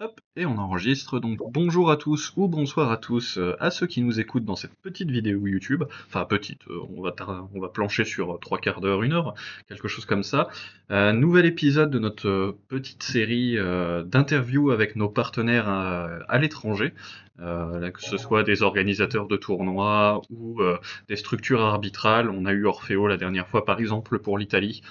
Hop, et on enregistre. Donc bonjour à tous ou bonsoir à tous à ceux qui nous écoutent dans cette petite vidéo YouTube. Enfin petite, on va plancher sur trois quarts d'heure, une heure, quelque chose comme ça. Nouvel épisode de notre petite série d'interviews avec nos partenaires à l'étranger, là, que ce soit des organisateurs de tournois ou des structures arbitrales. On a eu Orfeo la dernière fois par exemple pour l'Italie.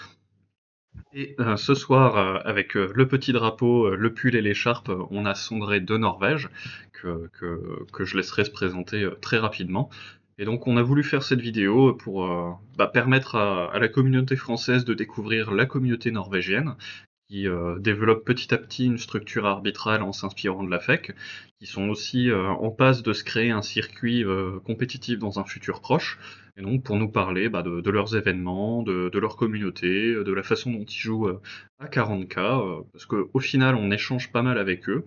Et ce soir, avec le petit drapeau, le pull et l'écharpe, on a Sondre de Norvège, que je laisserai se présenter très rapidement. Et donc on a voulu faire cette vidéo pour permettre à la communauté française de découvrir la communauté norvégienne, qui développent petit à petit une structure arbitrale en s'inspirant de la FEC, qui sont aussi en passe de se créer un circuit compétitif dans un futur proche, et donc pour nous parler de leurs événements, de leur communauté, de la façon dont ils jouent à 40K, parce qu'au final on échange pas mal avec eux,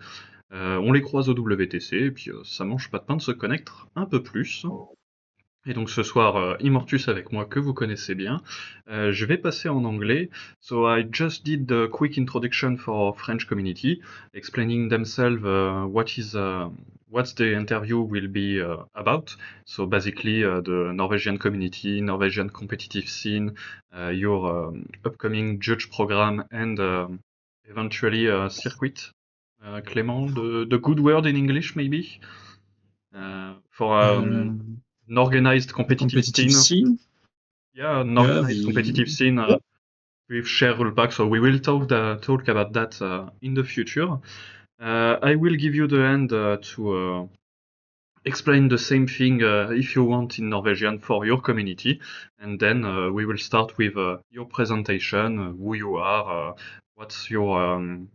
on les croise au WTC, et puis ça mange pas de pain de se connaître un peu plus. Et donc ce soir, Immortus avec moi, que vous connaissez bien. Je vais passer en anglais. So I just did the quick introduction for French community, explaining themselves what's the interview will be about. So basically the Norwegian community, Norwegian competitive scene, your upcoming judge program, and eventually circuit. Clément, the good word in English maybe? For an organized competitive competitive scene. scene. Yeah, an Yeah, organized competitive scene with shared rollback. So we will talk about that in the future. I will give you the hand to explain the same thing if you want in Norwegian for your community, and then we will start with your presentation, who you are, what's your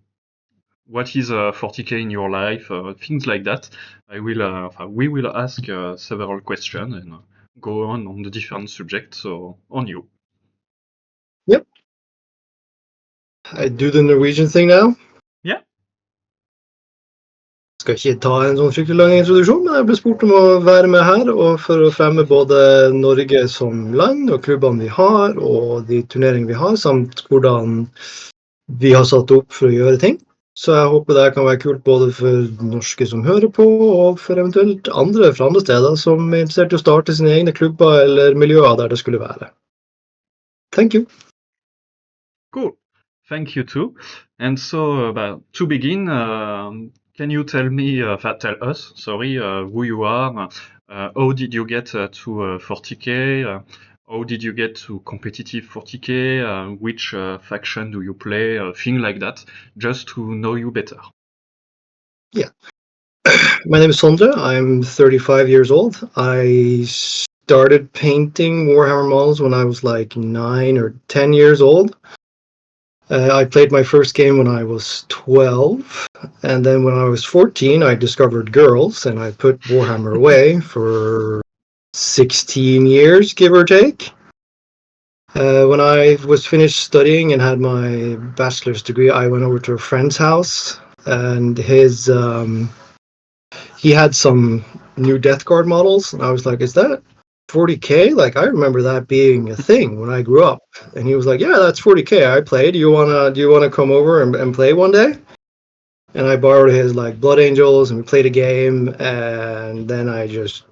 what is 40k in your life, things like that. We will ask several questions and go on the different subjects. So on you. Yep. I do the Norwegian thing now. Yeah. Skal ikke ta en sånn fryktelig lang introduksjon, men jeg ble spurt om å være med her og for å fremme både Norge som land og klubbene vi har og de turneringene vi har, samt hvordan vi har satt opp for å gjøre ting. Så jeg håper det kan være kult både for norske som hører på, og for eventuelt andre fra andre steder som er interessert i å starte sine egne klubber eller miljøer der det skulle være. Thank you. Cool. Thank you too. And so to begin, can you tell me, tell us, sorry, who you are? How did you get to 40k? How did you get to competitive 40k? Which faction do you play? Things like that, just to know you better. Yeah. My name is Sondre. I'm 35 years old. I started painting Warhammer models when I was like 9 or 10 years old. I played my first game when I was 12, and then when I was 14, I discovered girls, and I put Warhammer away for 16 years, give or take. When I was finished studying and had my bachelor's degree, I went over to a friend's house, and he had some new Death Guard models, and I was like, is that 40k? Like, I remember that being a thing when I grew up. And he was like, yeah, that's 40k. I played. Do you wanna come over and play one day? And I borrowed his like Blood Angels, and we played a game, and then I just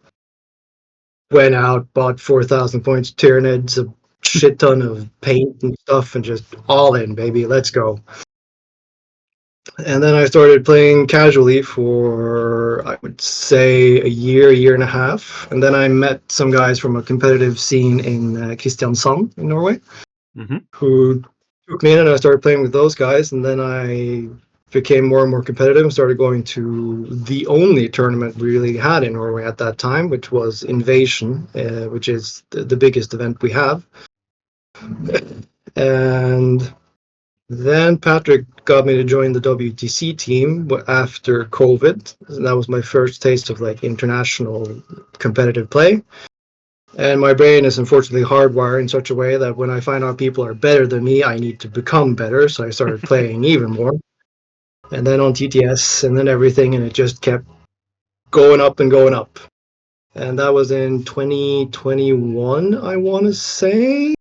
went out, bought 4,000 points Tyranids, a shit ton of paint and stuff, and just all in, baby. Let's go. And then I started playing casually for, I would say, a year and a half. And then I met some guys from a competitive scene in Kristiansand in Norway, who took me in, and I started playing with those guys. And then I became more and more competitive and started going to the only tournament we really had in Norway at that time, which was Invasion, which is the biggest event we have. And then Patrick got me to join the WTC team after COVID. And that was my first taste of like international competitive play. And my brain is unfortunately hardwired in such a way that when I find out people are better than me, I need to become better. So I started playing even more. And then on TTS and then everything, and it just kept going up and going up. And that was in 2021, I want to say.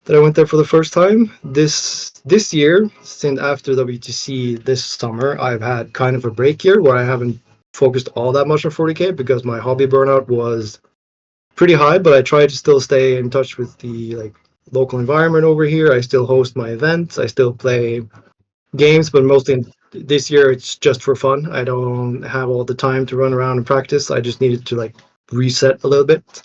that I went there for the first time. This year, since after WTC this summer, I've had kind of a break year where I haven't focused all that much on 40K because my hobby burnout was pretty high, but I try to still stay in touch with the local environment over here. I still host my events. I still play games, but mostly this year it's just for fun. I don't have all the time to run around and practice. I just needed to reset a little bit.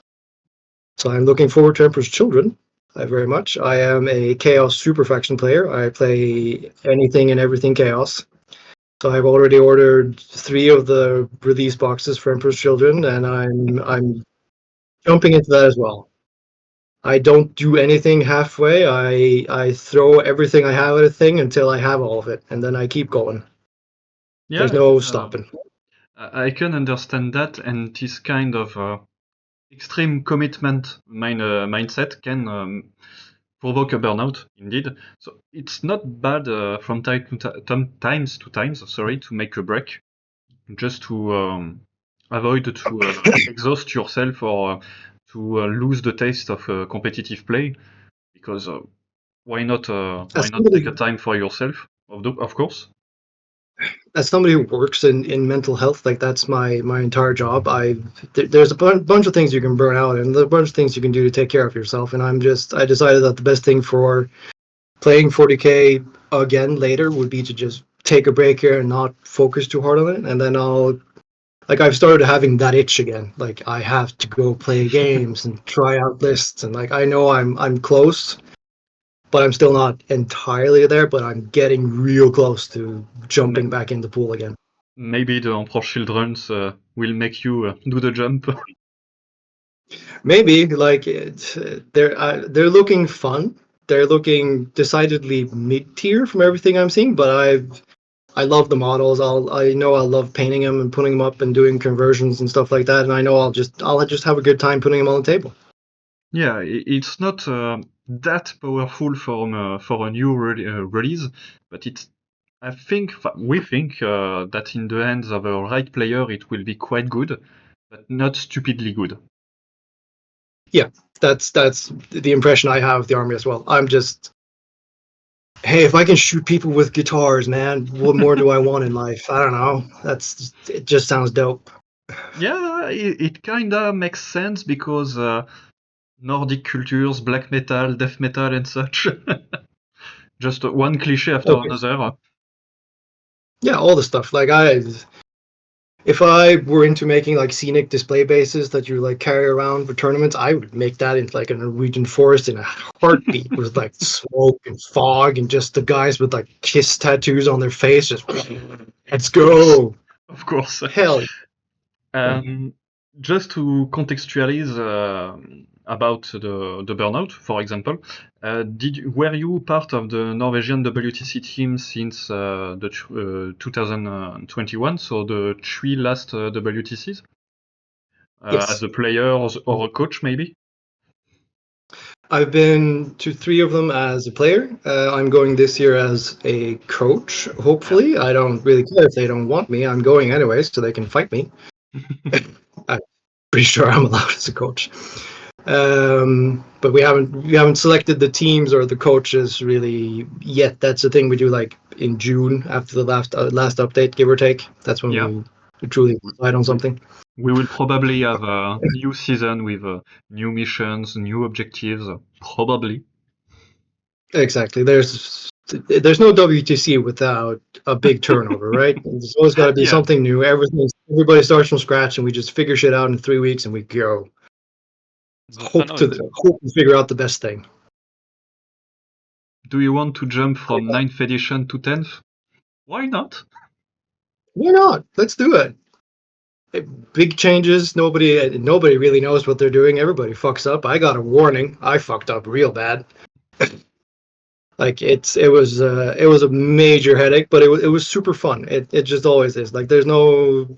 So I'm looking forward to Emperor's Children very much. I am a Chaos Super Faction player. I play anything and everything Chaos. So I've already ordered 3 of the release boxes for Emperor's Children, and I'm jumping into that as well. I don't do anything halfway. I throw everything I have at a thing until I have all of it, and then I keep going. There's no stopping. I can understand that, and this kind of extreme commitment mindset can provoke a burnout, indeed. So it's not bad from times to make a break, just to avoid to exhaust yourself or to lose the taste of competitive play, because why not take a time for yourself, of course. As somebody who works in mental health, that's my entire job. There's a bunch of things you can burn out, and there's a bunch of things you can do to take care of yourself. And I decided that the best thing for playing 40K again later would be to just take a break here and not focus too hard on it. And then I've started having that itch again. I have to go play games and try out lists, and I know I'm close, but I'm still not entirely there, but I'm getting real close to jumping back in the pool again. Maybe the Emperor's Children will make you do the jump. Maybe, they're looking fun. They're looking decidedly mid-tier from everything I'm seeing, but I love the models. I know I'll love painting them and putting them up and doing conversions and stuff like that, and I know I'll just have a good time putting them on the table. Yeah, it's not that powerful for a new release, but we think that in the hands of a right player it will be quite good, but not stupidly good. Yeah, that's the impression I have of the army as well. I'm just, hey, if I can shoot people with guitars, man, what more do I want in life? I don't know. It just sounds dope. Yeah, it kinda makes sense because Nordic cultures, black metal, death metal, and such. Just one cliché after another. Yeah, all the stuff. If I were into making scenic display bases that you carry around for tournaments, I would make that into a Norwegian forest in a heartbeat with smoke and fog and just the guys with kiss tattoos on their face. Just let's go. Of course. Hell. Just to contextualize about the burnout, for example, were you part of the Norwegian WTC team since the 2021, so the 3 last WTCs? Yes. As a player or a coach, maybe? I've been to 3 of them as a player. I'm going this year as a coach, hopefully. Yeah. I don't really care if they don't want me. I'm going anyway, so they can fight me. I'm pretty sure I'm allowed as a coach. But we haven't selected the teams or the coaches really yet. That's the thing we do in June after the last update, give or take. That's when we truly decide on something. We will probably have a new season with new missions, new objectives, probably. Exactly. There's no WTC without a big turnover, right? There's always got to be something new. Everybody starts from scratch, and we just figure shit out in 3 weeks, and we go. Hope to figure out the best thing. Do you want to jump from 9th edition to 10th? Why not? Why not? Let's do it. Big changes. Nobody really knows what they're doing. Everybody fucks up. I got a warning. I fucked up real bad. It was a major headache, but it was super fun. It just always is. There's no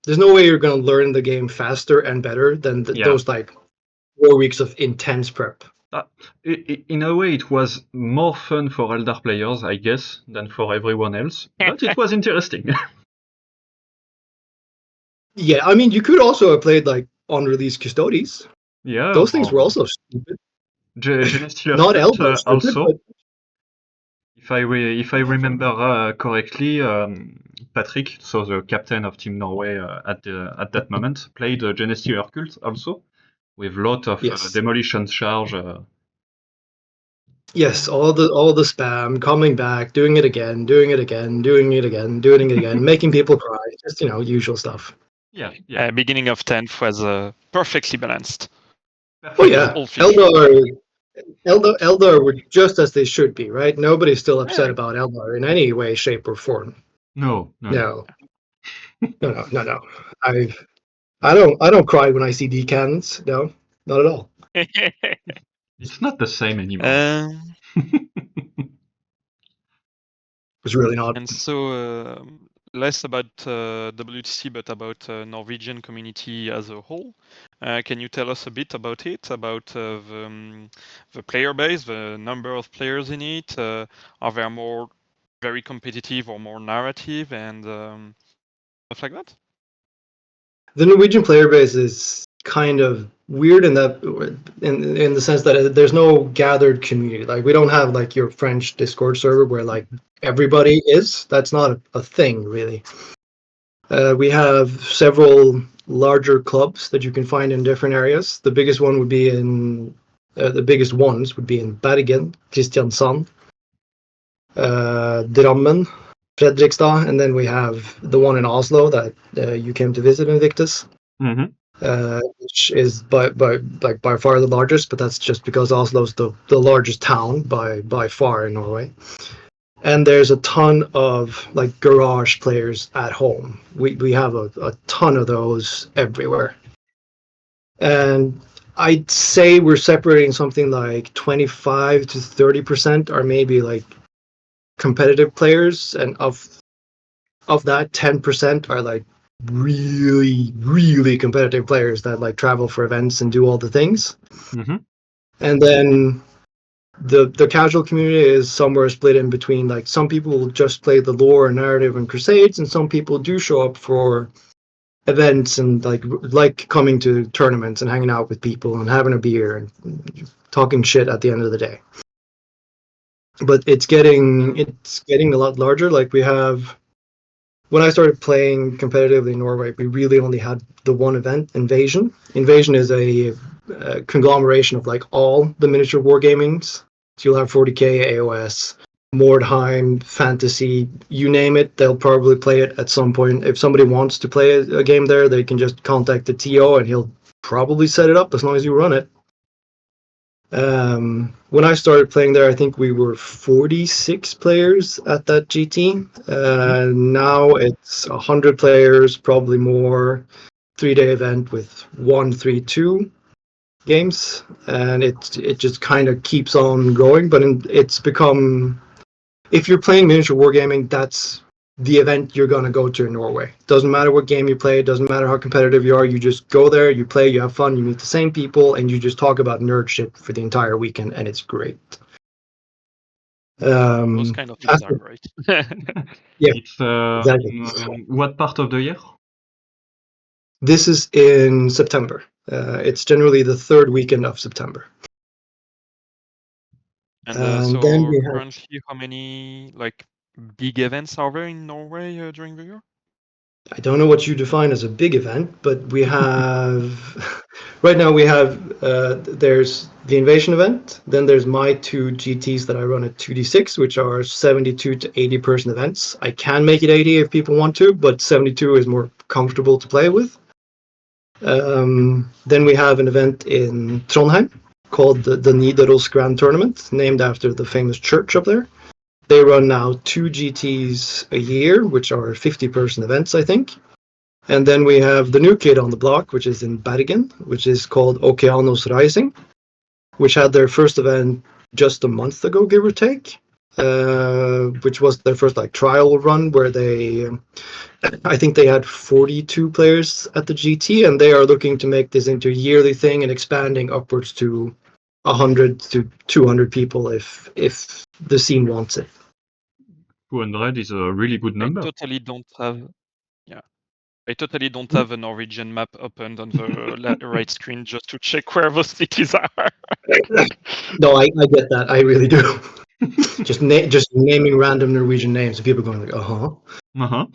way you're gonna learn the game faster and better than those 4 weeks of intense prep. In a way, it was more fun for Eldar players, I guess, than for everyone else. But it was interesting. Yeah, I mean, you could also have played unreleased Custodes. Yeah, those things were also stupid. Genestier Not cult Eldar, also. but If I remember correctly, Patrick, so the captain of Team Norway at that moment, played Genestier cult also, with lot of yes. demolition charge. Yes, all the spam, coming back, doing it again, doing it again, doing it again, doing it again, making people cry. Just usual stuff. Yeah. Beginning of 10th was perfectly balanced. Oh yeah, All finished. Eldar were just as they should be, right? Nobody's still upset about Eldar in any way, shape, or form. No. No. I don't cry when I see decans. No, not at all. It's not the same anymore. It's really not. And so less about WTC, but about Norwegian community as a whole. Can you tell us a bit about it, about the player base, the number of players in it? Are there more very competitive or more narrative and stuff like that? The Norwegian player base is kind of weird in that, in the sense that there's no gathered community. Like we don't have like your French Discord server where like everybody is. That's not a thing really. We have several larger clubs that you can find in different areas. The biggest one would be the biggest ones would be in Bergen, Kristiansand, Drammen, Fredrikstad, and then we have the one in Oslo that you came to visit, Invictus, which is by far the largest, but that's just because Oslo's the largest town by far in Norway. And there's a ton of like garage players at home. We have a ton of those everywhere. And I'd say we're separating something like 25 to 30% are maybe like competitive players, and of that 10% are like really competitive players that like travel for events and do all the things. And then the casual community is somewhere split in between. Like some people will just play the lore and narrative and crusades, and some people do show up for events and like coming to tournaments and hanging out with people and having a beer and talking shit at the end of the day. But it's getting a lot larger. Like we have, when I started playing competitively in Norway, we really only had the one event, Invasion. Invasion is a conglomeration of like all the miniature wargamings. So you'll have 40k, AOS, Mordheim, Fantasy, you name it, they'll probably play it at some point. If somebody wants to play a game there, they can just contact the TO and he'll probably set it up as long as you run it. When I started playing there, I think we were 46 players at that GT. Now it's 100 players, probably more. 3-day event with 1-3-2 games, and it just kind of keeps on going. But it's become, if you're playing miniature wargaming, that's the event you're going to go to in Norway. Doesn't matter what game you play, doesn't matter how competitive you are, you just go there, you play, you have fun, you meet the same people, and you just talk about nerd shit for the entire weekend, and it's great. Those kind of things are great. Yeah, it's exactly. What part of the year? This is in September. It's generally the third weekend of September. And so then we have, currently, how many like big events are there in Norway during the year? I don't know what you define as a big event, but we have right now we have there's the Invasion event, then there's my 2 GTs that I run at 2d6, which are 72 to 80 person events. I can make it 80 if people want to, but 72 is more comfortable to play with. Then we have an event in Trondheim called the Nidaros Grand Tournament, named after the famous church up there. They run now 2 GTs a year, which are 50-person events, I think. And then we have the new kid on the block, which is in Bergen, which is called Okeanos Rising, which had their first event just a month ago, give or take, which was their first like trial run where I think they had 42 players at the GT, and they are looking to make this into a yearly thing and expanding upwards to 100 to 200 people if the scene wants it. 200 is a really good number. I totally don't have. Yeah, I totally don't have a Norwegian map opened on the right screen just to check where those cities are. No, I get that. I really do. just naming random Norwegian names, and people going like, Uh-huh.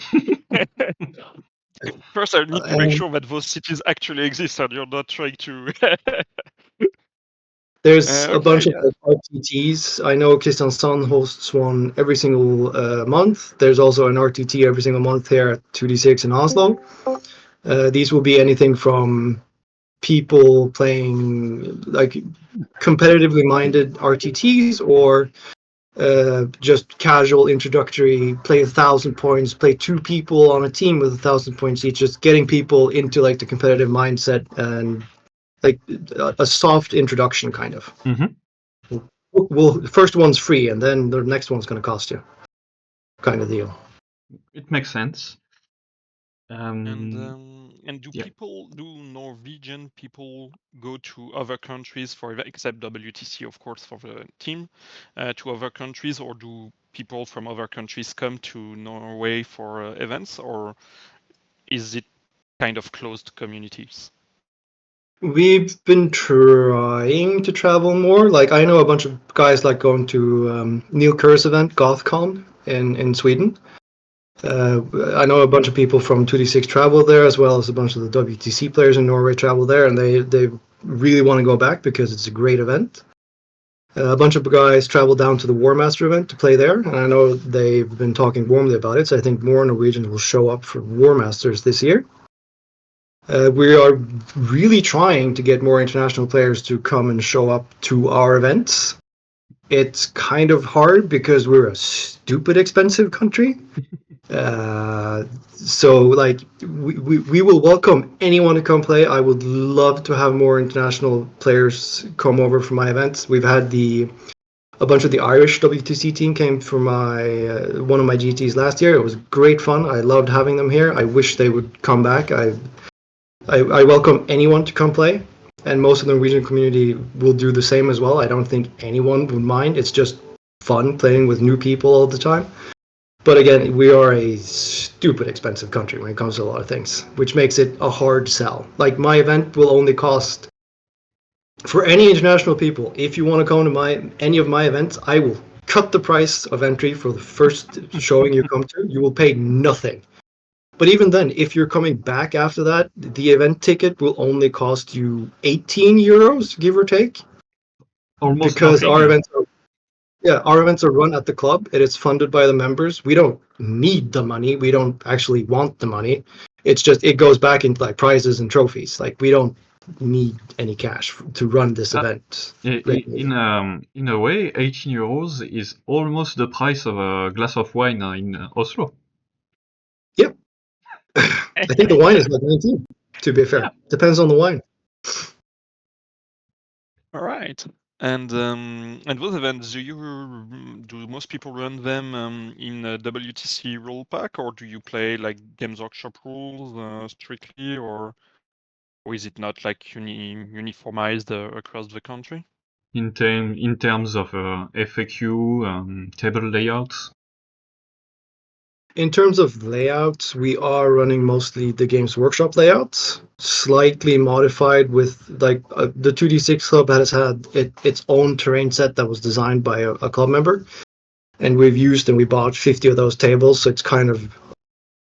First, I need to make sure that those cities actually exist and you're not trying to. There's a bunch of yeah. RTTs. I know Kristiansand hosts one every single month. There's also an RTT every single month here at 2D6 in Oslo. These will be anything from people playing like competitively minded RTTs or just casual introductory, play 1,000 points, play 2 people on a team with 1,000 points each, just getting people into like the competitive mindset and like a soft introduction kind of. Mm-hmm. Well, the first one's free and then the next one's going to cost you kind of deal. It makes sense. And do yeah. Norwegian people go to other countries for except WTC, of course, for the team, to other countries, or do people from other countries come to Norway for events, or is it kind of closed communities? We've been trying to travel more. Like I know a bunch of guys like going to Neil Kerr's event, GothCon in Sweden. I know a bunch of people from 2D6 travel there, as well as a bunch of the WTC players in Norway travel there, and they really want to go back because it's a great event. A bunch of guys travel down to the War Master event to play there, and I know they've been talking warmly about it, so I think more Norwegians will show up for War Masters this year. We are really trying to get more international players to come and show up to our events. It's kind of hard because we're a stupid expensive country. So like we will welcome anyone to come play. I would love to have more international players come over for my events. We've had a bunch of the Irish WTC team came for my one of my GTs last year. It was great fun. I loved having them here. I wish they would come back. I welcome anyone to come play, and most of the Norwegian community will do the same as well. I don't think anyone would mind. It's just fun playing with new people all the time. But again, we are a stupid expensive country when it comes to a lot of things, which makes it a hard sell. Like my event will only cost, for any international people, if you want to come to any of my events, I will cut the price of entry for the first showing you come to. You will pay nothing. But even then, if you're coming back after that, the event ticket will only cost you 18 euros, give or take. Almost because nothing. our events are run at the club and it's funded by the members. We don't need the money. We don't actually want the money. It's just it goes back into like prizes and trophies. Like we don't need any cash to run this event. In a way, 18 euros is almost the price of a glass of wine in Oslo. Yep. I think the wine is like 19, to be fair. Yeah. Depends on the wine. All right. And those events, do most people run them in a WTC rule pack, or do you play like Games Workshop rules strictly, or is it not like uniformized across the country? In terms of FAQ, table layouts. In terms of layouts, we are running mostly the Games Workshop layouts, slightly modified with like the 2D6 Club has had its own terrain set that was designed by a club member, and we bought 50 of those tables, so it's kind of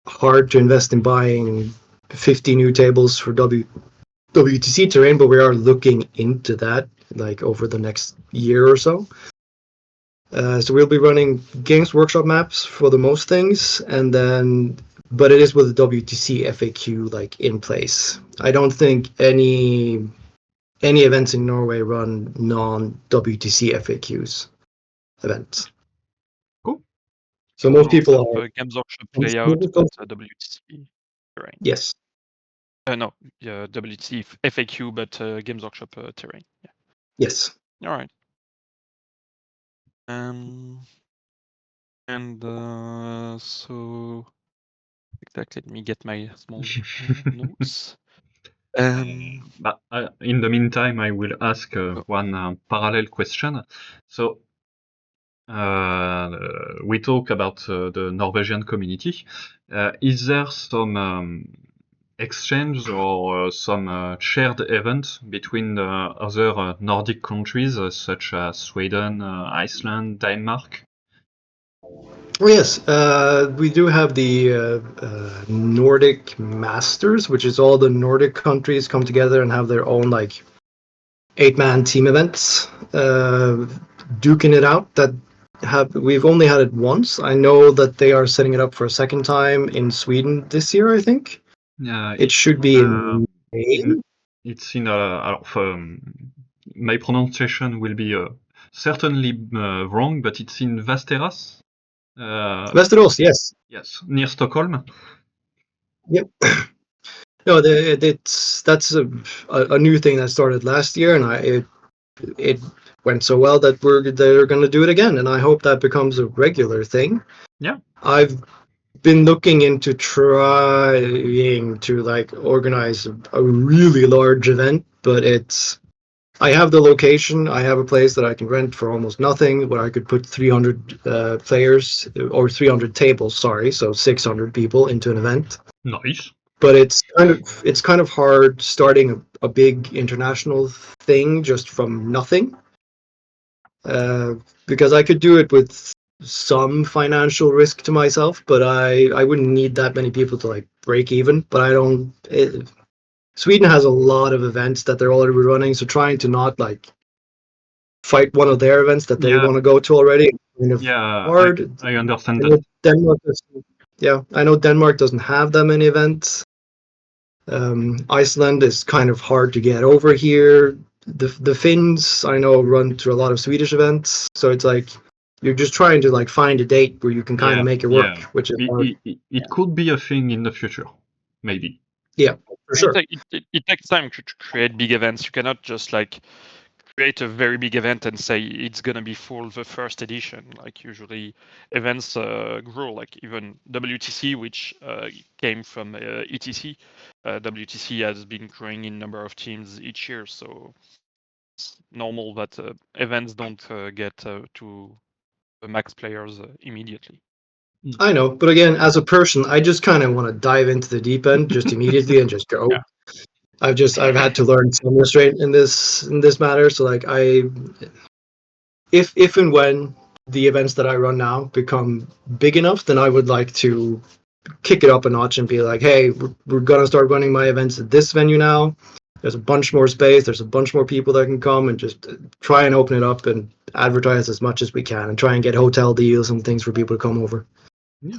hard to invest in buying 50 new tables for WTC terrain, but we are looking into that like over the next year or so. So we'll be running Games Workshop maps for the most things, but it is with the WTC FAQ like in place. I don't think any events in Norway run non-WTC FAQs events. Cool. So most people are Games Workshop layout, but WTC terrain. Yes. No, WTC FAQ, but Games Workshop terrain. Yeah. Yes. All right. So exactly, let me get my small notes. But in the meantime, I will ask one parallel question. So we talk about the Norwegian community. Is there some exchange or some shared event between other Nordic countries such as Sweden, Iceland, Denmark? Oh yes, we do have the Nordic Masters, which is all the Nordic countries come together and have their own like 8-man team events, duking it out. We've only had it once. I know that they are setting it up for a second time in Sweden this year, I think. It should be in May. It's in my pronunciation will be certainly wrong, but it's in Västerås. Västerås, yes. Yes, near Stockholm. Yep. No, that's a new thing that started last year, and it went so well that they're going to do it again, and I hope that becomes a regular thing. Yeah. I've been looking into trying to like organize a really large event, but I have the location. I have a place that I can rent for almost nothing, where I could put 300 players or 300 tables. Sorry, so 600 people into an event. Nice. But it's kind of hard starting a big international thing just from nothing. Because I could do it with some financial risk to myself, but I wouldn't need that many people to like break even. But I don't. Sweden has a lot of events that they're already running, so trying to not like fight one of their events that they want to go to already is kind of hard. I understand that. I know Denmark doesn't have that many events. Iceland is kind of hard to get over here. The Finns, I know, run to a lot of Swedish events, so it's like you're just trying to like find a date where you can kind of make it work, which is hard. It could be a thing in the future, maybe. Yeah, for sure. It takes time to create big events. You cannot just like create a very big event and say it's gonna be full the first edition. Like usually events grow. Like even WTC, which came from ETC, WTC has been growing in number of teams each year. So it's normal that events don't get to the max players immediately. I know, but again, as a person, I just kind of want to dive into the deep end just immediately and just go. Yeah. I've had to learn some restraint in this matter. So like if and when the events that I run now become big enough, then I would like to kick it up a notch and be like, hey, we're gonna start running my events at this venue now. There's a bunch more space. There's a bunch more people that can come, and just try and open it up and advertise as much as we can, and try and get hotel deals and things for people to come over. Yeah.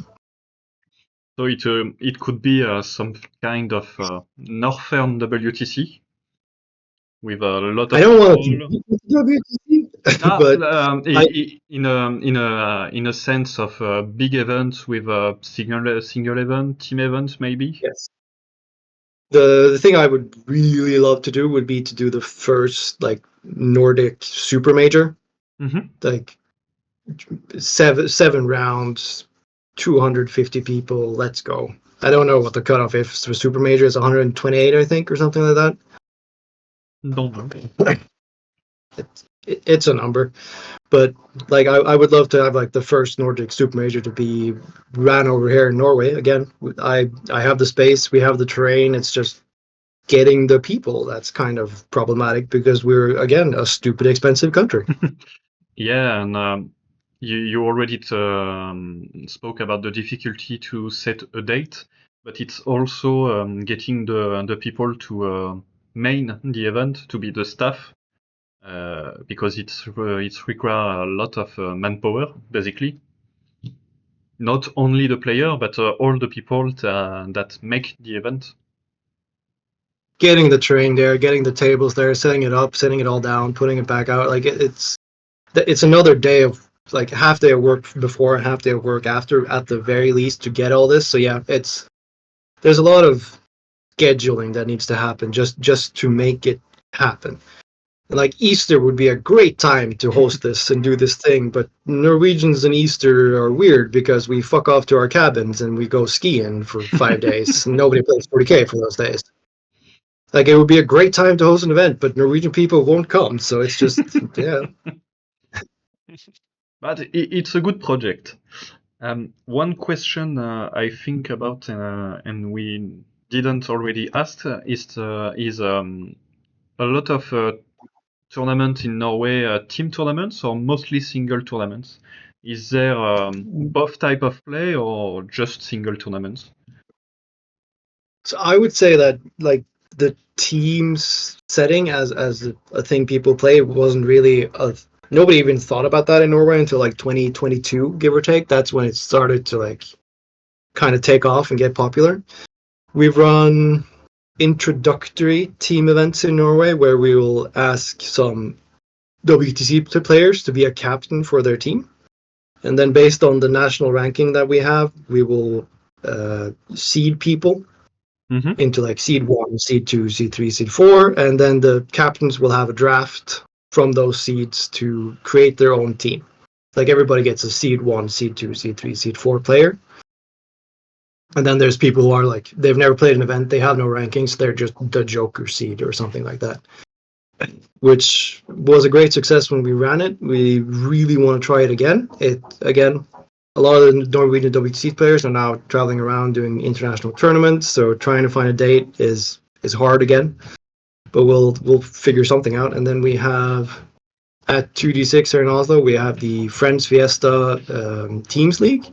So it could be some kind of northern WTC with a lot of. I don't want to do WTC, but in a sense of big events with a single event, team event, maybe. Yes. The thing I would really love to do would be to do the first like Nordic super major, like seven rounds, 250 people. Let's go. I don't know what the cutoff is for super major is 128, I think, or something like that. Don't know. It's a number, but like I would love to have like the first Nordic super major to be ran over here in Norway. Again, I have the space, we have the terrain. It's just getting the people that's kind of problematic because we're again a stupid expensive country. Yeah, and you already spoke about the difficulty to set a date, but it's also getting the people to main the event, to be the staff, because it's require a lot of manpower, basically. Not only the player, but all the people that make the event. Getting the terrain there, getting the tables there, setting it up, setting it all down, putting it back out. Like it's another day of like half day of work before and half day of work after, at the very least, to get all this. So yeah, there's a lot of scheduling that needs to happen just to make it happen. Like Easter would be a great time to host this and do this thing, but Norwegians and Easter are weird because we fuck off to our cabins and we go skiing for 5 days and nobody plays 40K for those days. Like it would be a great time to host an event, but Norwegian people won't come, so it's just yeah. But it's a good project. One question I think about, and we didn't already ask is a lot of tournaments in Norway team tournaments or mostly single tournaments? Is there both type of play or just single tournaments? So I would say that like the teams setting as a thing people play wasn't really nobody even thought about that in Norway until like 2022, give or take. That's when it started to like kind of take off and get popular. We've run introductory team events in Norway where we will ask some WTC players to be a captain for their team. And then based on the national ranking that we have, we will seed people into like seed 1, seed 2, seed 3, seed 4, and then the captains will have a draft from those seeds to create their own team. Like everybody gets a seed 1, seed 2, seed 3, seed 4 player. And then there's people who are like, they've never played an event, they have no rankings, they're just the Joker seed or something like that. Which was a great success when we ran it. We really want to try it again. A lot of the Norwegian WTC players are now traveling around doing international tournaments, so trying to find a date is hard again. But we'll figure something out. And then we have at 2D6 here in Oslo, we have the Friends Fiesta Teams League,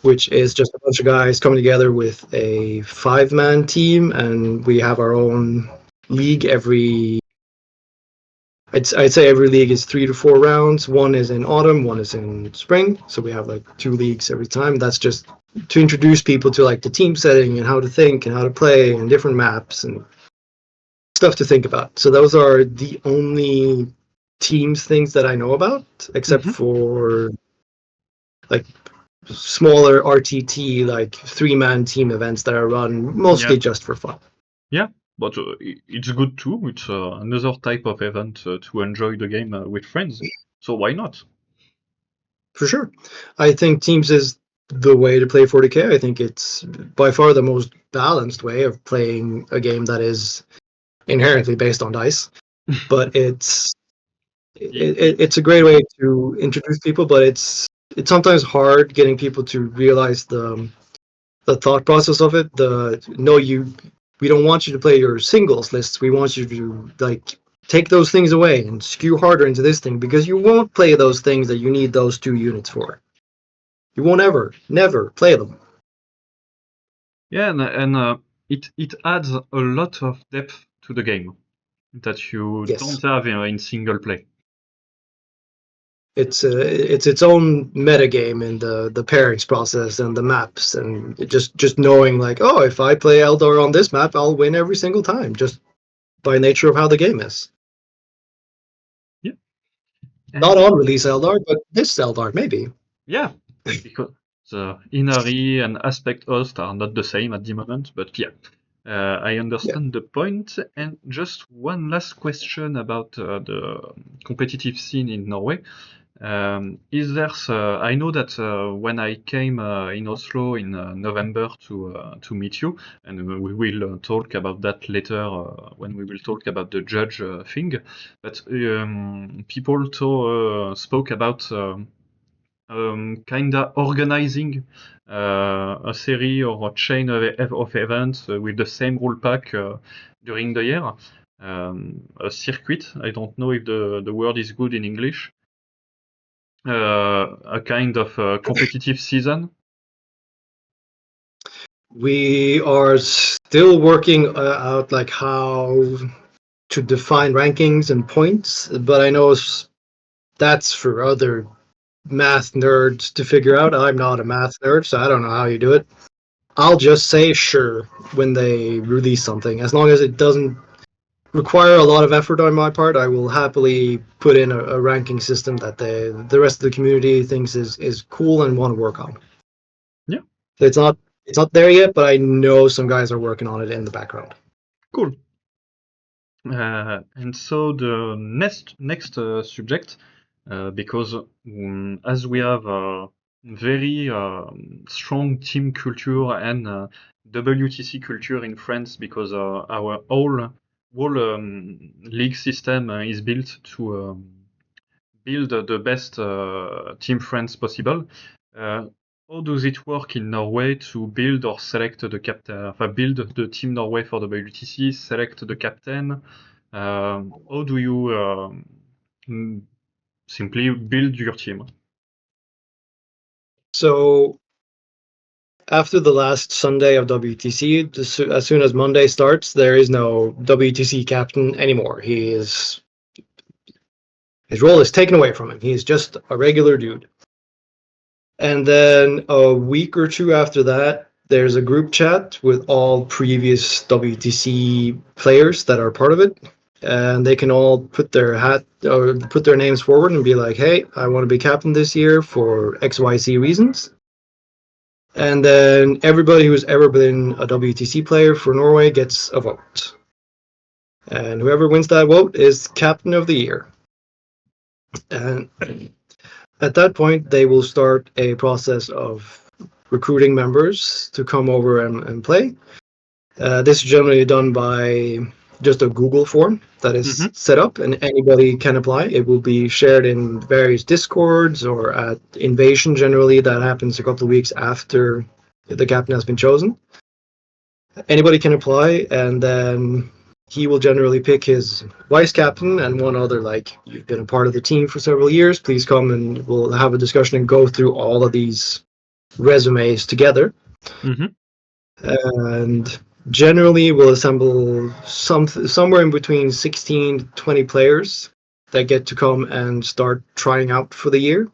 which is just a bunch of guys coming together with a 5-man team, and we have our own league I'd say every league is 3 to 4 rounds. One is in autumn, one is in spring. So we have like 2 leagues every time. That's just to introduce people to like the team setting and how to think and how to play and different maps and stuff to think about. So those are the only teams things that I know about, except for like smaller RTT, like 3-man team events that are run mostly just for fun. Yeah. But it's good too. It's another type of event to enjoy the game with friends. So why not? For sure. I think Teams is the way to play 40k. I think it's by far the most balanced way of playing a game that is inherently based on dice. But it's a great way to introduce people, but it's sometimes hard getting people to realize the thought process of it. We don't want you to play your singles lists. We want you to like take those things away and skew harder into this thing because you won't play those things that you need those 2 units for. You won't never play them. Yeah, and it adds a lot of depth to the game that you don't have in single play. It's its own meta game in the pairings process and the maps, and just knowing like, oh, if I play Eldar on this map, I'll win every single time, just by nature of how the game is. Yeah. Not on release Eldar, but this Eldar maybe. Yeah, because the Inari and Aspect Host are not the same at the moment, but yeah. I understand the point. And just one last question about the competitive scene in Norway. Is there? I know that when I came in Oslo in November to meet you, and we will talk about that later when we will talk about the judge thing. But people spoke about kinda organizing a series or a chain of events with the same rule pack during the year. A circuit. I don't know if the word is good in English. A kind of competitive season. We are still working out like how to define rankings and points, but I know that's for other math nerds to figure out. I'm not a math nerd, so I don't know how you do it. I'll just say sure when they release something. As long as it doesn't require a lot of effort on my part, I will happily put in a ranking system that the rest of the community thinks is cool and want to work on. Yeah. It's not there yet, but I know some guys are working on it in the background. Cool. And so the next subject, because as we have a very strong team culture and WTC culture in France, because our whole league system is built to build the best team friends possible. how does it work in Norway to build or select the captain? Build the team Norway for WTC, select the captain. How do you simply build your team? So after the last Sunday of WTC, as soon as Monday starts, there is no WTC captain anymore. His role is taken away from him. He is just a regular dude. And then a week or two after that, there's a group chat with all previous WTC players that are part of it. And they can all put their names forward and be like, hey, I want to be captain this year for XYZ reasons. And then everybody who's ever been a WTC player for Norway gets a vote. And whoever wins that vote is captain of the year. And at that point, they will start a process of recruiting members to come over and play. This is generally done by just a Google form that is set up, and anybody can apply. It will be shared in various Discords or at Invasion. Generally, that happens a couple of weeks after the captain has been chosen. Anybody can apply, and then he will generally pick his vice captain and one other, like, you've been a part of the team for several years, please come and we'll have a discussion and go through all of these resumes together. And generally we'll assemble somewhere in between 16 to 20 players that get to come and start trying out for the year.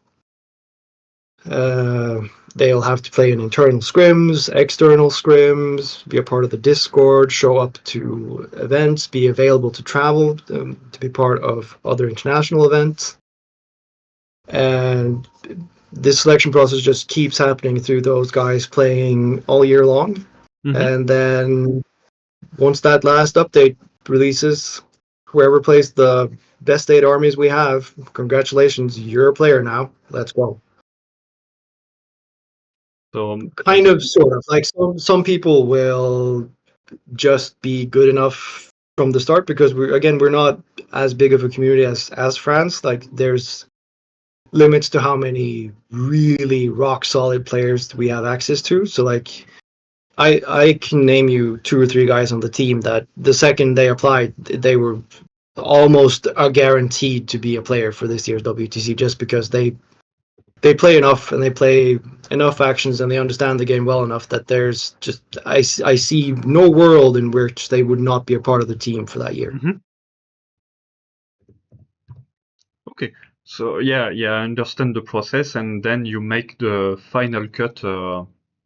They'll have to play in internal scrims, external scrims, be a part of the Discord, show up to events, be available to travel, to be part of other international events. And this selection process just keeps happening through those guys playing all year long. And then once that last update releases, whoever plays the best 8 armies we have, congratulations, you're a player now. Let's go. So kind of, sort of. Like some people will just be good enough from the start because we're not as big of a community as France. Like there's limits to how many really rock solid players we have access to. So like I can name you 2 or 3 guys on the team that the second they applied, they were almost guaranteed to be a player for this year's WTC just because they play enough and they play enough actions and they understand the game well enough that there's just I see no world in which they would not be a part of the team for that year. Okay, so yeah, I understand the process, and then you make the final cut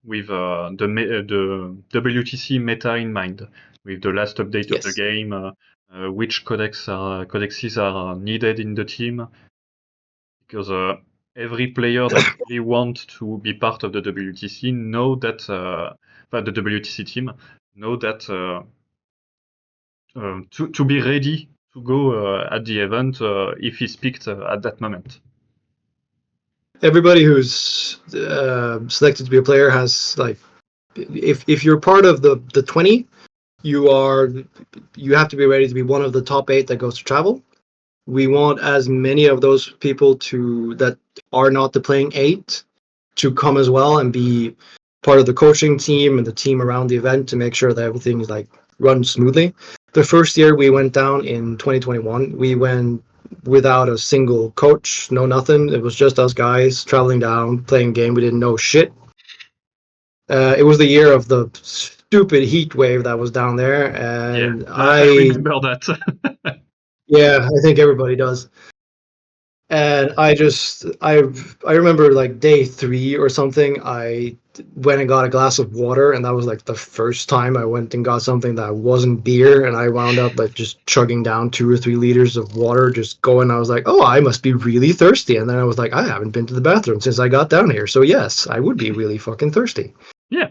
with the WTC meta in mind, with the last update of the game, which codexes are needed in the team, because every player that really wants to be part of the WTC know that the WTC team know that to be ready to go at the event if he's picked at that moment. Everybody who's selected to be a player has, like, if you're part of the 20, you have to be ready to be one of the top 8 that goes to travel. We want as many of those people that are not the playing 8 to come as well and be part of the coaching team and the team around the event to make sure that everything is like run smoothly. The first year we went down in 2021, we went without a single coach, no nothing. It was just us guys traveling down, playing game. We didn't know shit. It was the year of the stupid heat wave that was down there, and yeah, I remember that. Yeah, I think everybody does. And I remember like day 3 or something, I went and got a glass of water, and that was like the first time I went and got something that wasn't beer, and I wound up like just chugging down 2 or 3 liters of water, just going. I was like, oh, I must be really thirsty. And then I was like, I haven't been to the bathroom since I got down here, so yes, I would be really fucking thirsty. Yeah.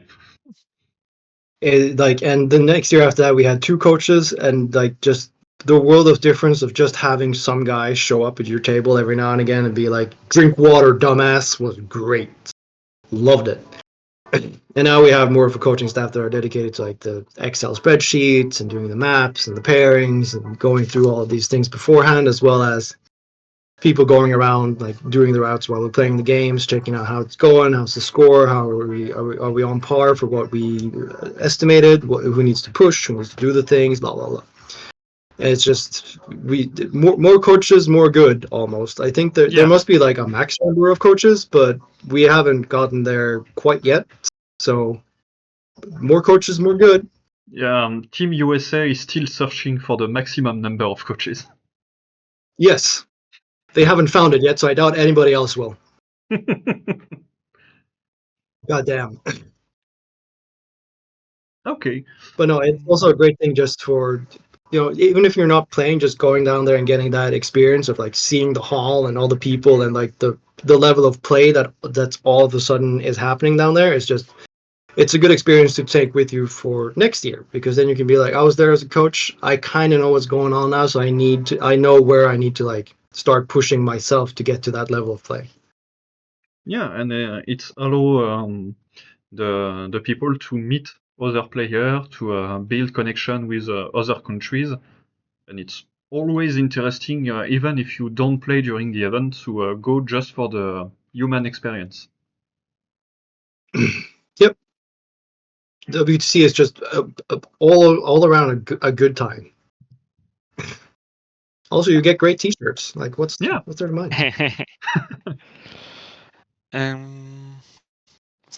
And the next year after that, we had 2 coaches, and like just the world of difference of just having some guy show up at your table every now and again and be like, drink water, dumbass, was great. Loved it. And now we have more of a coaching staff that are dedicated to like the Excel spreadsheets and doing the maps and the pairings and going through all of these things beforehand, as well as people going around like doing the routes while we're playing the games, checking out how it's going, how's the score, how are we on par for what we estimated, who needs to push, who needs to do the things, blah blah blah. And it's just more coaches, more good almost. I think there Yeah. must be like a max number of coaches, but we haven't gotten there quite yet. So more coaches, more good. Yeah, Team USA is still searching for the maximum number of coaches. Yes. They haven't found it yet, so I doubt anybody else will. Goddamn. Okay. But no, it's also a great thing just for, even if you're not playing, just going down there and getting that experience of like seeing the hall and all the people and like the level of play that's all of a sudden is happening down there. It's a good experience to take with you for next year, because then you can be like, I was there as a coach. I kind of know what's going on now, so I know where I need to like start pushing myself to get to that level of play. Yeah, and it's allow the people to meet other players, to build connection with other countries, and it's always interesting, even if you don't play during the event, to go just for the human experience. Yep. WTC is just all around a good time. Also, you get great T-shirts. Like, what's there to mind?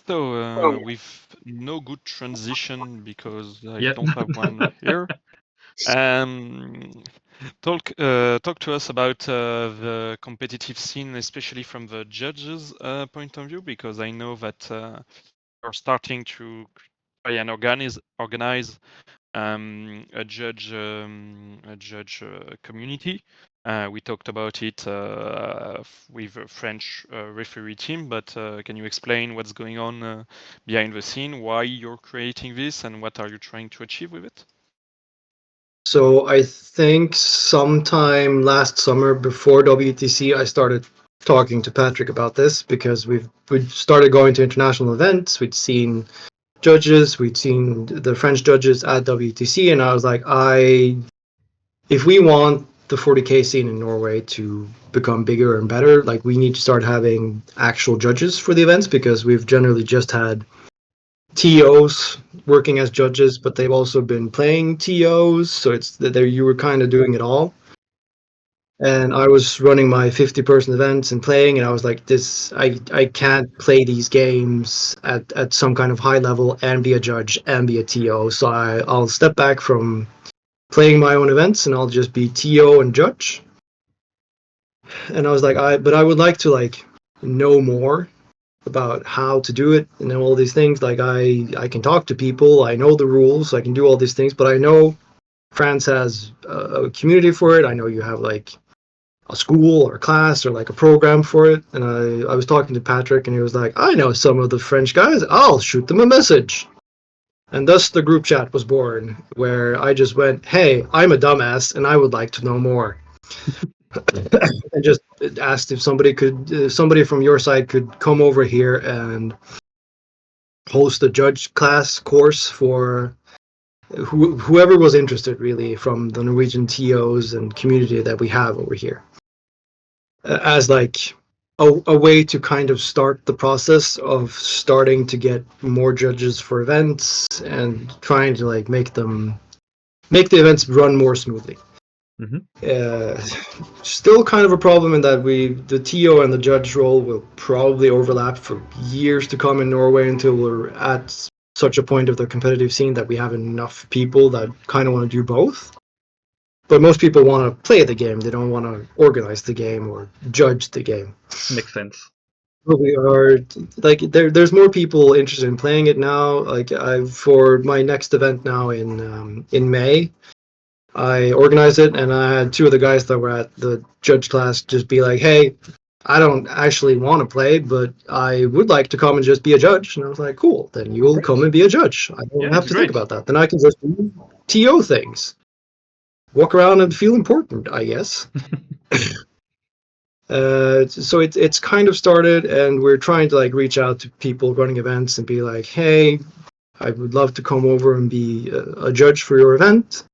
So with no good transition because I don't have one here. Talk to us about the competitive scene, especially from the judges' point of view, because I know that you're starting to try and organize a judge community. We talked about it with a French referee team, but can you explain what's going on behind the scene, why you're creating this, and what are you trying to achieve with it? So I think sometime last summer before WTC, I started talking to Patrick about this, because we'd started going to international events. We'd seen judges, we'd seen the French judges at WTC, and I was like, if we want the 40K scene in Norway to become bigger and better, like we need to start having actual judges for the events, because we've generally just had TOs working as judges, but they've also been playing TOs, so it's that you were kind of doing it all. And I was running my 50-person events and playing, and I was like, I can't play these games at some kind of high level and be a judge and be a TO, so I'll step back from playing my own events and I'll just be TO and judge. And I was like, but I would like to like know more about how to do it and all these things. Like I can talk to people, I know the rules, I can do all these things, but I know France has a community for it. I know you have like a school or a class or like a program for it. And I was talking to Patrick, and he was like, I know some of the French guys, I'll shoot them a message. And thus the group chat was born, where I just went, hey, I'm a dumbass and I would like to know more. And just asked if somebody from your side could come over here and host a judge class course for whoever was interested, really, from the Norwegian TOs and community that we have over here, as like a way to kind of start the process of starting to get more judges for events and trying to like make the events run more smoothly. Still kind of a problem in that the TO and the judge role will probably overlap for years to come in Norway, until we're at such a point of the competitive scene that we have enough people that kind of want to do both. But most people want to play the game. They don't want to organize the game or judge the game. Makes sense. But we are like there's more people interested in playing it now. Like for my next event now in May, I organized it, and I had two of the guys that were at the judge class just be like, hey, I don't actually want to play, but I would like to come and just be a judge. And I was like, cool, then you'll come and be a judge. I don't have to think about that. Then I can just do TO things. Walk around and feel important, I guess. So it's kind of started, and we're trying to like reach out to people running events and be like, hey, I would love to come over and be a judge for your event.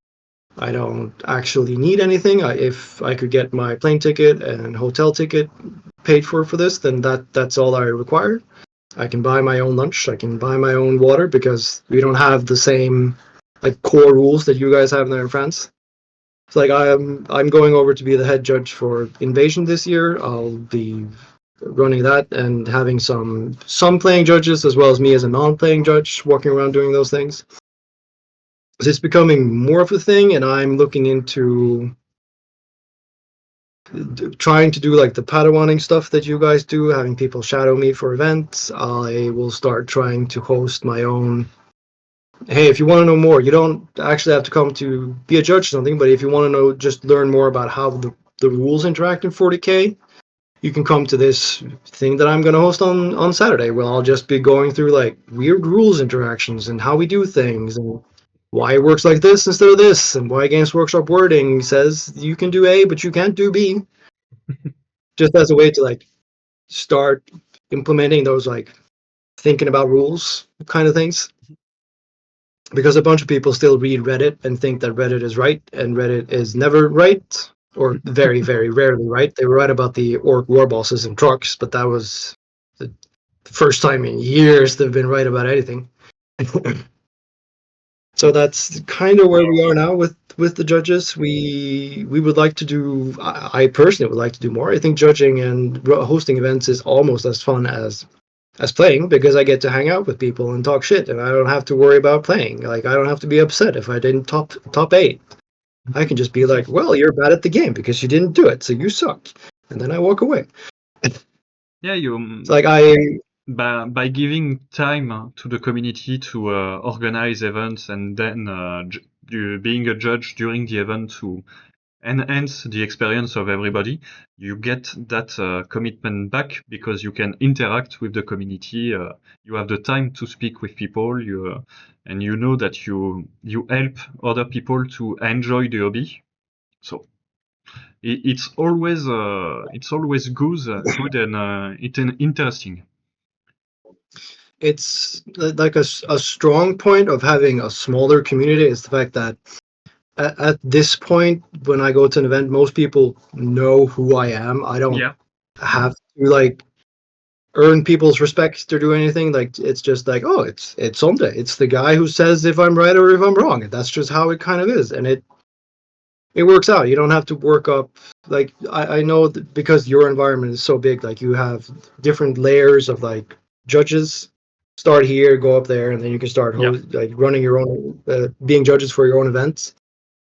I don't actually need anything. If I could get my plane ticket and hotel ticket paid for this, then that's all I require. I can buy my own lunch. I can buy my own water because we don't have the same like core rules that you guys have there in France. It's like I'm going over to be the head judge for Invasion this year. I'll be running that and having some playing judges as well as me as a non-playing judge walking around doing those things. It's becoming more of a thing, and I'm looking into trying to do like the Padawaning stuff that you guys do, having people shadow me for events. I will start trying to host my own. Hey, if you want to know more, you don't actually have to come to be a judge or something, but if you want to know, just learn more about how the rules interact in 40K, you can come to this thing that I'm going to host on Saturday. Well, I'll just be going through like weird rules interactions and how we do things and why it works like this instead of this, and why Games Workshop wording says you can do A, but you can't do B. Just as a way to like start implementing those like thinking about rules kind of things. Because a bunch of people still read Reddit and think that Reddit is right, and Reddit is never right, or very, very rarely right. They were right about the orc war bosses and trucks, but that was the first time in years they've been right about anything. So that's kind of where we are now with the judges. We would like to do. I personally would like to do more. I think judging and hosting events is almost as fun as playing, because I get to hang out with people and talk shit, and I don't have to worry about playing. Like, I don't have to be upset if I didn't top 8. I can just be like, well, you're bad at the game because you didn't do it, so you suck, and then I walk away. Yeah, It's like by giving time to the community to organize events, and then being a judge during the event to enhance the experience of everybody, you get that commitment back because you can interact with the community. You have the time to speak with people, and you know that you help other people to enjoy the hobby. So it's always good and it's interesting. it's like a strong point of having a smaller community is the fact that at this point, when I go to an event, most people know who I am. I don't have to like earn people's respect or do anything. Like, it's just like, oh, it's Sondre. It's the guy who says if I'm right or if I'm wrong. And that's just how it kind of is. And it works out. You don't have to work up. Like, I know that because your environment is so big, like you have different layers of like judges. Start here, go up there, and then you can start like running your own, being judges for your own events.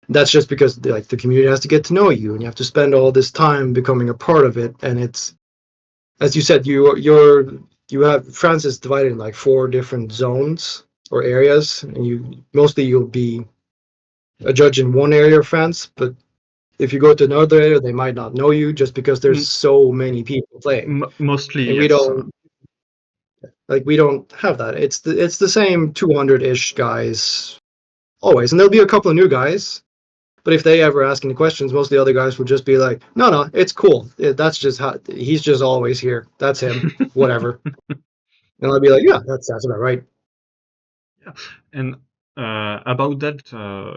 That's just because like the community has to get to know you, and you have to spend all this time becoming a part of it. And it's, as you said, you have France is divided in like 4 different zones or areas, and you'll be a judge in one area of France, but if you go to another area, they might not know you just because there's so many people playing. Mostly, and yes. we don't have that. It's the same 200-ish guys always, and there'll be a couple of new guys. But if they ever ask any questions, most of the other guys will just be like, no, it's cool. That's just how he's just always here. That's him. Whatever. And I'll be like, yeah, that's about right. Yeah, and about that,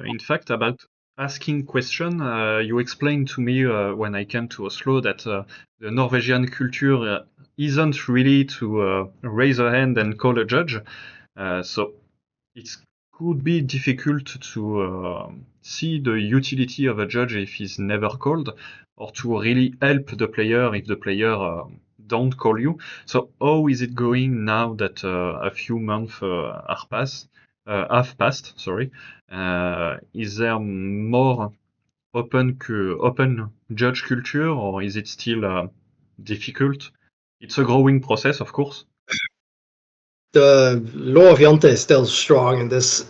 in fact, about asking question, you explained to me when I came to Oslo that the Norwegian culture isn't really to raise a hand and call a judge. So it could be difficult to see the utility of a judge if he's never called, or to really help the player if the player don't call you. So how is it going now that a few months have passed? Sorry, is there more open judge culture, or is it still difficult? It's a growing process, of course. The law of Jante is still strong in this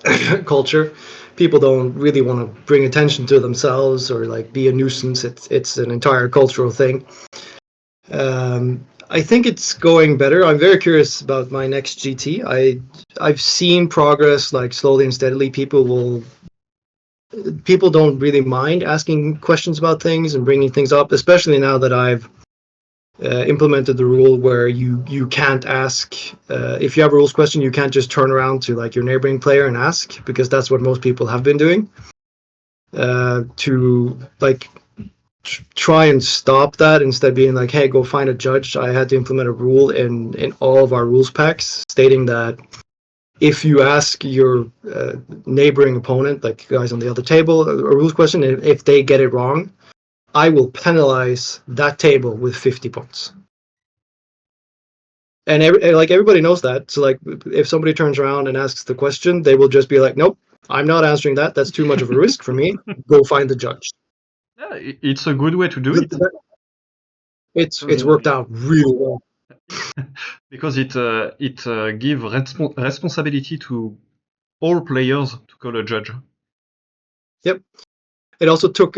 culture. People don't really want to bring attention to themselves or like be a nuisance. It's an entire cultural thing. I think it's going better. I'm very curious about my next GT. I've seen progress, like slowly and steadily. People don't really mind asking questions about things and bringing things up, especially now that I've implemented the rule where you can't ask if you have a rules question, you can't just turn around to like your neighboring player and ask, because that's what most people have been doing. to like try and stop that instead of being like, hey, go find a judge. I had to implement a rule in all of our rules packs stating that if you ask your neighboring opponent, like guys on the other table, a rules question, if they get it wrong, I will penalize that table with 50 points. And everybody knows that. So like, if somebody turns around and asks the question, they will just be like, nope, I'm not answering that. That's too much of a risk for me. Go find the judge. Yeah, it's a good way to do it. It's worked out really well. Because it gives responsibility to all players to call a judge. Yep. It also took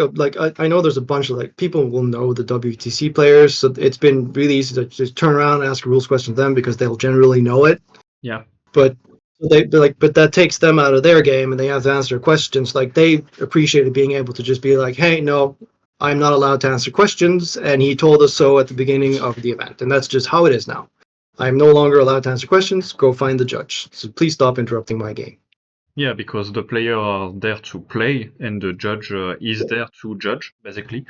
I know there's a bunch of like people will know the WTC players, so it's been really easy to just turn around and ask a rules question to them because they'll generally know it. Yeah. But but that takes them out of their game and they have to answer questions. Like they appreciated being able to just be like, hey, no, I'm not allowed to answer questions, and he told us so at the beginning of the event, and that's just how it is now. I'm no longer allowed to answer questions. Go find the judge. So please stop interrupting my game. Yeah, because the player are there to play and the judge is there to judge, basically.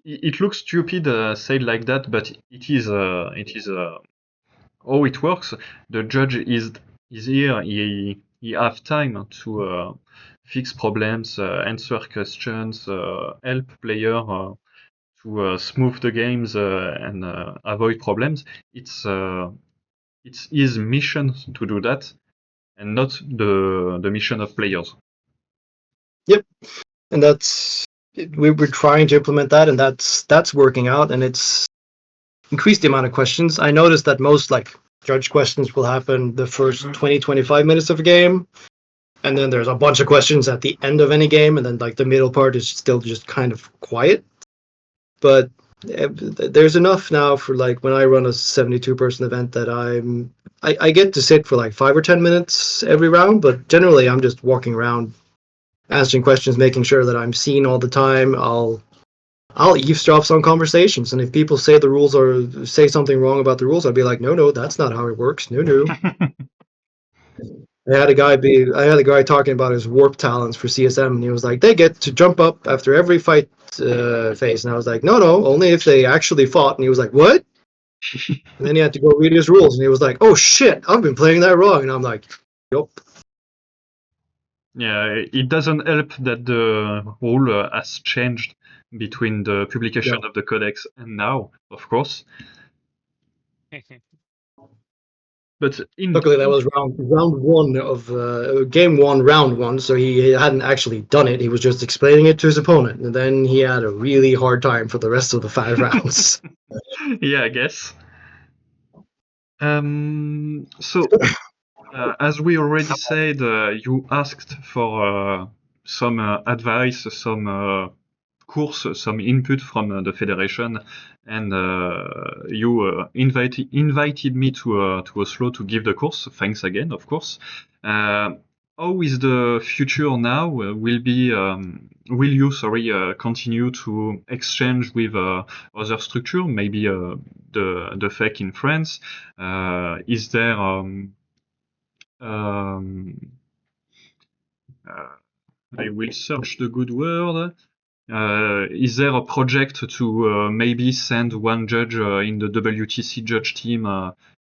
It looks stupid said like that, but it is how it works. The judge is here. He have time to fix problems, answer questions, help player to smooth the games and avoid problems. It's his mission to do that, and not the mission of players. Yep, and we're trying to implement that, and that's working out, and it's increased the amount of questions. I noticed that most like judge questions will happen the first 20-25 minutes of a game, and then there's a bunch of questions at the end of any game, and then like the middle part is still just kind of quiet. But there's enough now for like when I run a 72-person event that I get to sit for like 5 or 10 minutes every round, but generally I'm just walking around answering questions, making sure that I'm seen all the time. I'll eavesdrop on conversations, and if people say the rules or say something wrong about the rules, I'll be like, no, that's not how it works. No. I had a guy talking about his warp talents for CSM, and he was like, they get to jump up after every fight phase, and I was like, no, only if they actually fought. And he was like, what? And then he had to go read his rules, and he was like, oh shit, I've been playing that wrong. And I'm like, yup. Yeah, it doesn't help that the rule has changed between the publication of the codex and now, of course. But luckily that was round one of game one, round one, so he hadn't actually done it. He was just explaining it to his opponent, and then he had a really hard time for the rest of the 5 rounds. Yeah, I guess. So, as we already said, you asked for some advice, some course, some input from the federation, and you invited me to Oslo to give the course. Thanks again, of course. How is the future now? Will you continue to exchange with other structure, maybe the FEC in France? Is there I will search the good word. Is there a project to maybe send one judge in the WTC judge team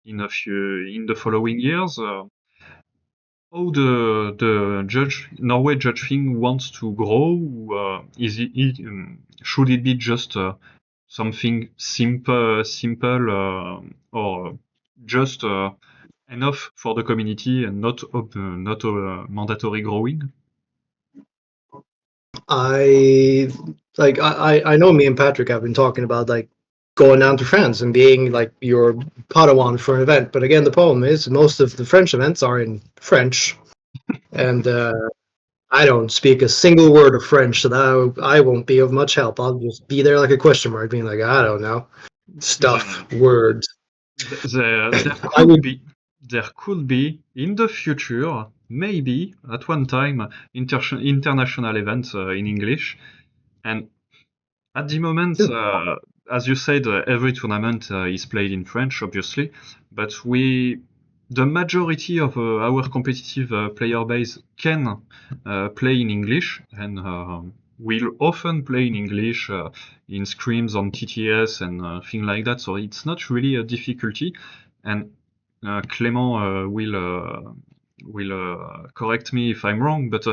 in the following years? How the Norway judge thing wants to grow? Should it be just something simple, or just enough for the community and not mandatory growing? I know me and Patrick have been talking about like going down to France and being like your Padawan for an event, but again the problem is most of the French events are in French, and I don't speak a single word of French, so that I won't be of much help. I'll just be there like a question mark, being like, I don't know, stuff, words. There could be in the future, maybe at one time, international event in English, and at the moment, as you said, every tournament is played in French, obviously, but we the majority of our competitive player base can play in English, and will often play in English in scrims on TTS and things like that. So it's not really a difficulty. And Clément will correct me if I'm wrong, but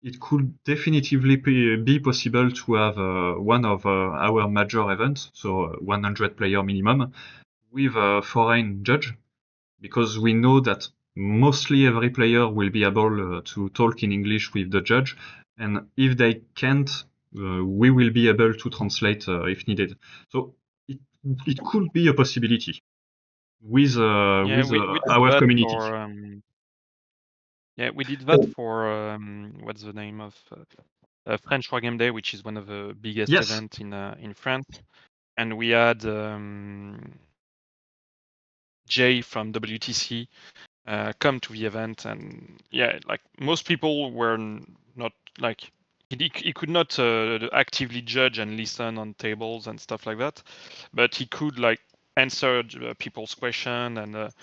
it could definitively be possible to have one of our major events, so 100 player minimum, with a foreign judge, because we know that mostly every player will be able to talk in English with the judge, and if they can't, we will be able to translate if needed. So it could be a possibility with Yeah, we did our that community. for we did that for what's the name of French War Game Day, which is one of the biggest Yes. events in France, and we had Jay from WTC come to the event, and yeah, like most people were not like he could not actively judge and listen on tables and stuff like that, but he could like answer people's question, and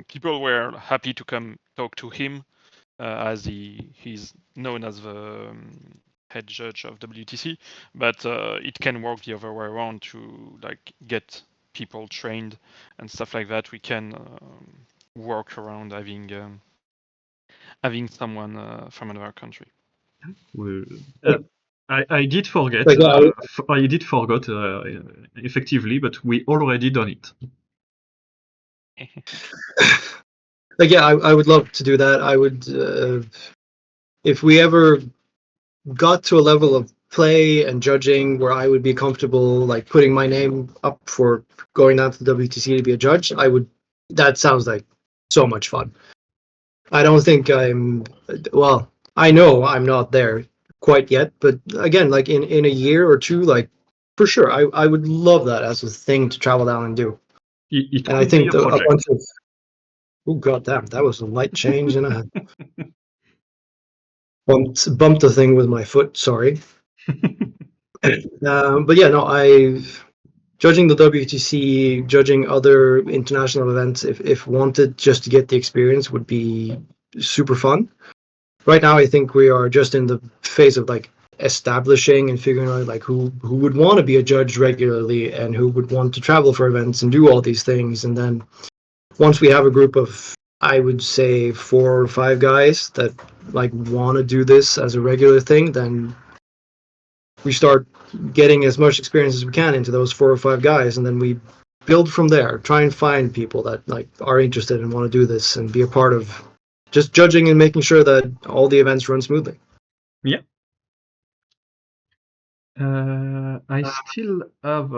people were happy to come talk to him as he's known as the head judge of WTC, but it can work the other way around to like get people trained and stuff like that. We can work around having someone from another country. I did forget. Like, I did forget effectively, but we already done it. Like, yeah, I would love to do that. I would, if we ever got to a level of play and judging where I would be comfortable, like putting my name up for going down to the WTC to be a judge, I would. That sounds like so much fun. I don't think I'm. Well, I know I'm not there quite yet, but again, like in a year or two, like for sure, I would love that as a thing to travel down and do. It And I could be think a a project. bunch of. Oh goddamn, that was a light change, and I bumped the thing with my foot. Sorry. But yeah, no, judging the WTC, judging other international events, if wanted, just to get the experience, would be super fun. Right now, I think we are just in the phase of like establishing and figuring out like who would want to be a judge regularly and who would want to travel for events and do all these things. And then once we have a group of, I would say 4 or 5 guys that like want to do this as a regular thing, then we start getting as much experience as we can into those 4 or 5 guys, and then we build from there. Try and find people that like are interested and want to do this and be a part of just judging and making sure that all the events run smoothly. Yeah. I still have,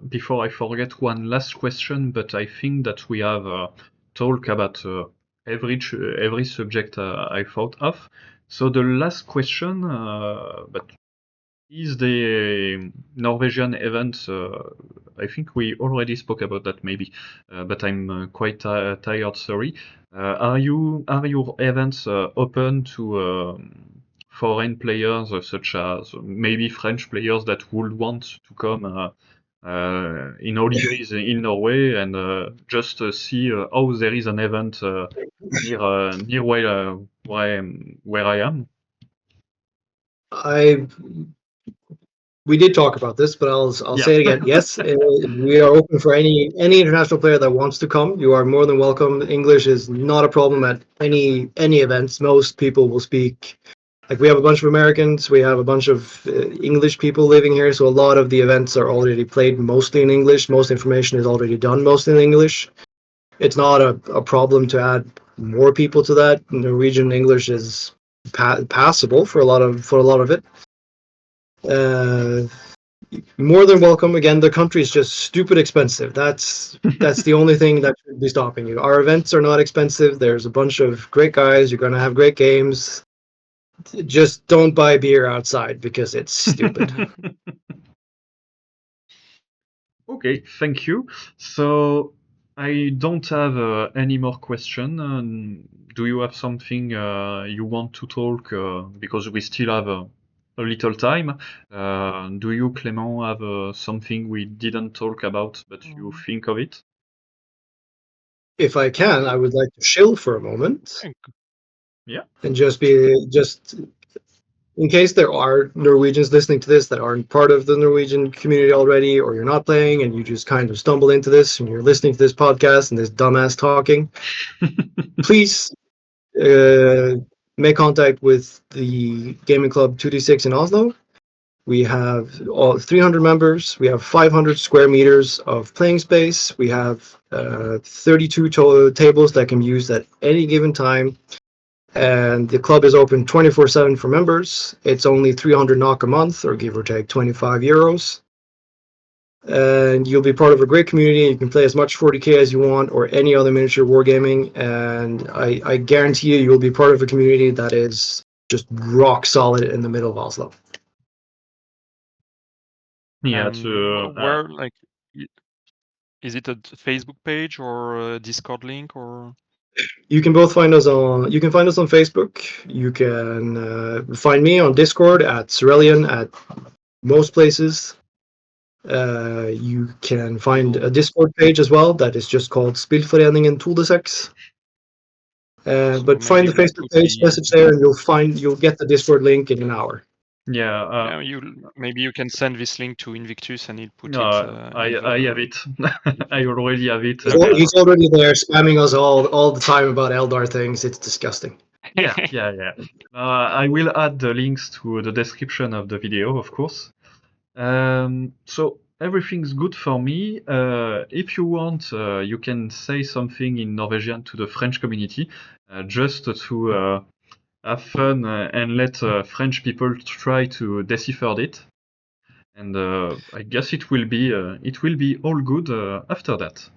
before I forget, one last question, but I think that we have talked about every subject I thought of. So the last question, but is the Norwegian event, I think we already spoke about that maybe, but I'm quite tired, sorry. Are your events open to foreign players, such as maybe French players that would want to come in holidays in Norway and just see how there is an event near where I am? We did talk about this, but I'll Yeah. say it again. Yes, we are open for any international player that wants to come. You are more than welcome. English is not a problem at any events. Most people will speak. Like, we have a bunch of Americans, we have a bunch of English people living here, so a lot of the events are already played mostly in English. Most information is already done mostly in English. It's not a problem to add more people to that. Norwegian English is passable for a lot of it. More than welcome. Again, the country is just stupid expensive. That's the only thing that should be stopping you. Our events are not expensive. There's a bunch of great guys. You're going to have great games. Just don't buy beer outside because it's stupid. Okay, thank you. So I don't have any more question. Do you have something you want to talk? Because we still have a little time. Do you, Clément, have something we didn't talk about, but you think of it? if I can, I would like to chill for a moment. Yeah. And just in case there are Norwegians listening to this that aren't part of the Norwegian community already, or you're not playing and you just kind of stumble into this and you're listening to this podcast and this dumbass talking, please make contact with the gaming club 2D6 in Oslo. We have all 300 members. We have 500 square meters of playing space. We have 32 tables that can be used at any given time. And the club is open 24/7 for members. It's only 300 NOK a month, or give or take 25 euros. And you'll be part of a great community. You can play as much 40k as you want, or any other miniature wargaming. And I guarantee you'll be part of a community that is just rock solid in the middle of Oslo. Yeah, where, like, is it a Facebook page or a Discord link, or? You can both find us on. You can find us on Facebook. You can find me on Discord at Cerellian at most places. You can find a Discord page as well that is just called Spillforeningen 2D6. But find the Facebook page, message there, and you'll get the Discord link in an hour. Yeah. Maybe you can send this link to Invictus and he'll put it. I have it. I already have it. He's already there spamming us all the time about Eldar things. It's disgusting. Yeah. I will add the links to the description of the video, of course. So everything's good for me. If you want, you can say something in Norwegian to the French community, just to have fun and let French people try to decipher it. And I guess it will be all good after that.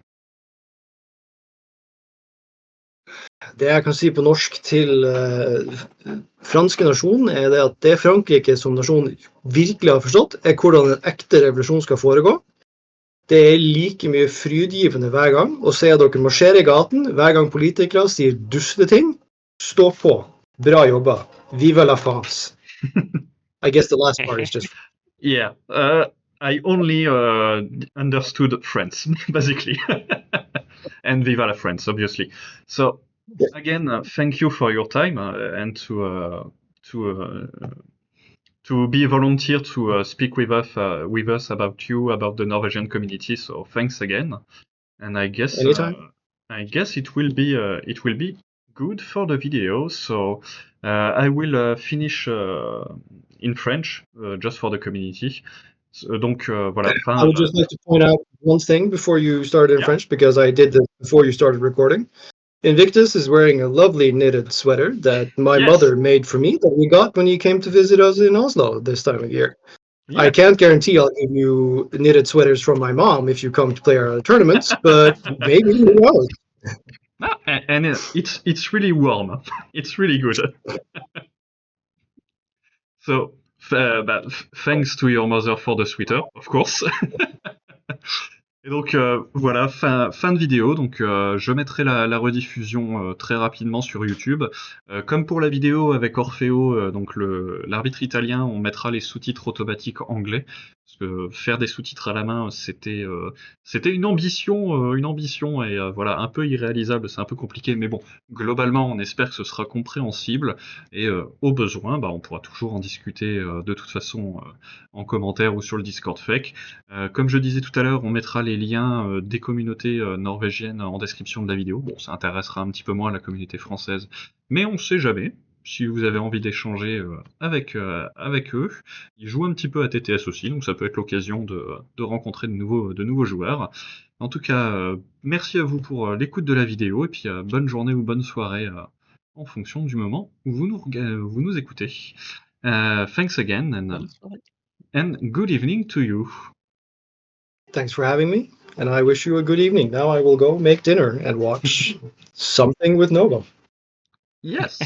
Det jeg kan si på norsk til franske nasjonen, er det at det Frankrike som nasjon virkelig har forstått, er hvordan en ekte revolusjon skal foregå. Det er like mye frydgivende hver gang å se dere marsjere i gaten hver gang politikere sier dusste ting. Stå på. Bra jobba. Vive la France. I guess the last part is just... Yeah. I only understood France, basically. And Vive la France, obviously. So, again, thank you for your time and to be a volunteer to speak with us about you, about the Norwegian community. So thanks again. And I guess it will be good for the video. So I will finish in French just for the community. Donc voilà. I would just like to point out one thing before you started in French, because I did this before you started recording. Invictus is wearing a lovely knitted sweater that my mother made for me that we got when you came to visit us in Oslo this time of year. Yeah. I can't guarantee I'll give you knitted sweaters from my mom if you come to play our tournaments, but maybe, who knows? And it's really warm. It's really good. So, thanks to your mother for the sweater, of course. Et donc voilà, fin de vidéo. Donc je mettrai la rediffusion très rapidement sur YouTube. Comme pour la vidéo avec Orfeo, donc l'arbitre italien, on mettra les sous-titres automatiques anglais. Parce que faire des sous-titres à la main, c'était une ambition et voilà, un peu irréalisable, c'est un peu compliqué, mais bon, globalement, on espère que ce sera compréhensible et au besoin, on pourra toujours en discuter de toute façon en commentaire ou sur le Discord fake. Comme je disais tout à l'heure, on mettra les liens des communautés norvégiennes en description de la vidéo. Bon, ça intéressera un petit peu moins la communauté française, mais on sait jamais. Si vous avez envie d'échanger avec eux, ils jouent un petit peu à TTS aussi, donc ça peut être l'occasion de rencontrer de nouveaux joueurs. En tout cas, merci à vous pour l'écoute de la vidéo, et puis bonne journée ou bonne soirée en fonction du moment où vous nous écoutez. Thanks again, and good evening to you. Thanks for having me, and I wish you a good evening. Now I will go make dinner and watch something with Nova. Yes.